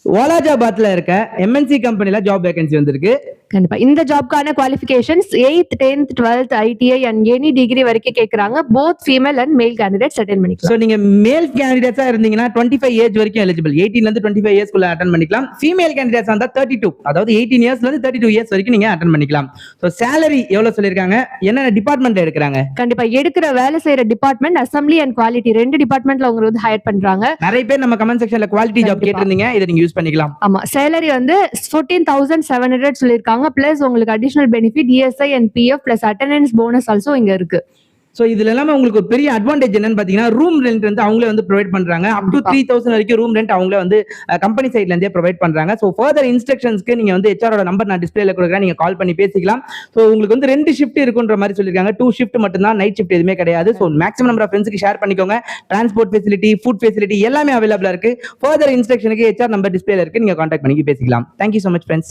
வாலாஜாபாத்ல இருக்க எம்என்சி கம்பெனில job vacancy வந்திருக்கு. கண்டிப்பா இந்த ஜாப்க்கான qualifications 8th 10th 12th ITI and any degree வரைக்கும் கேக்குறாங்க. Both female and male candidates attend சோ பண்ணிக்கலாம். நீங்க மேல் கேண்டிடேட்ஸா இருந்தீங்கன்னா 25 ஏஜ் வரைக்கும் எலிஜிபிள். 18ல இருந்து 25 இயர்ஸ் குள்ள அட்டெண்ட் பண்ணிக்கலாம். ஃபீமேல் கேண்டிடேட்ஸா இருந்தா 32, அதாவது 18 இயர்ஸ்ல இருந்து 32 இயர்ஸ் வரைக்கும் நீங்க அட்டெண்ட் பண்ணிக்கலாம். சோ salary எவ்வளவு சொல்லிருக்காங்க, என்னென்ன டிபார்ட்மெண்ட்ல எடுக்கறாங்க? கண்டிப்பா எடுக்கிற வேலை செய்யற டிபார்ட்மெண்ட் அசெம்பிளி அண்ட் குவாலிட்டி 2 டிபார்ட்மெண்ட்ல அவங்க வந்து ஹையர் பண்றாங்க. நிறைய பேர் நம்ம கமெண்ட் செக்ஷன்ல குவாலிட்டி ஜாப் கேட்டிருந்தீங்க, இதை நீங்க யூஸ் பண்ணிக்கலாம். ஆமா சேலரி வந்து 14,700 சொல்லிருக்காங்க. பிளஸ் உங்களுக்கு additional benefit ESI and PF plus attendance bonus also இங்க இருக்கு. சோ இதுல எல்லாமே உங்களுக்கு ஒரு பெரிய அட்வான்டேஜ் என்னன்னு பாத்தீங்கன்னா ரூம் ரெண்ட் வந்து அவங்களே வந்து ப்ரொவைட் பண்றாங்க. அப் டு 3,000 வரைக்கும் ரூம் ரெண்ட் அவங்களே வந்து கம்பெனி சைட்ல இருந்தே ப்ரொவைட் பண்றாங்க. சோ ஃபர்தர் இன்ஸ்ட்ரக்ஷன்ஸ்க்கு நீங்க வந்து ஹெச்ஆரோட நம்பர் நான் டிஸ்பிளேல கொடுக்குறேன், நீங்க கால் பண்ணி பேசிக்கலாம். சோ உங்களுக்கு வந்து 2 ஷிஃப்ட் இருக்குன்ற மாதிரி சொல்லிருக்காங்க. 2 ஷிஃப்ட் மட்டும் தான், நைட் ஷிஃப்ட் எதுவுமே கிடையாது. சோ மேக்ஸிமம் நம்பர் ஆஃப் ஃப்ரெண்ட்ஸ்க்கு ஷேர் பண்ணிக்கோங்க. டிரான்ஸ்போர்ட் ஃபெசிலிட்டி, ஃபுட் ஃபெசிலிட்டி எல்லாமே அவைலபிளா இருக்கு. ஃபர்தர் இன்ஸ்ட்ரக்ஷனுக்கு ஹெச்ஆர் நம்பர் டிஸ்பிளேல இருக்கு, நீங்க கான்டாக்ட் பண்ணி பேசிக்கலாம். Thank you so much friends.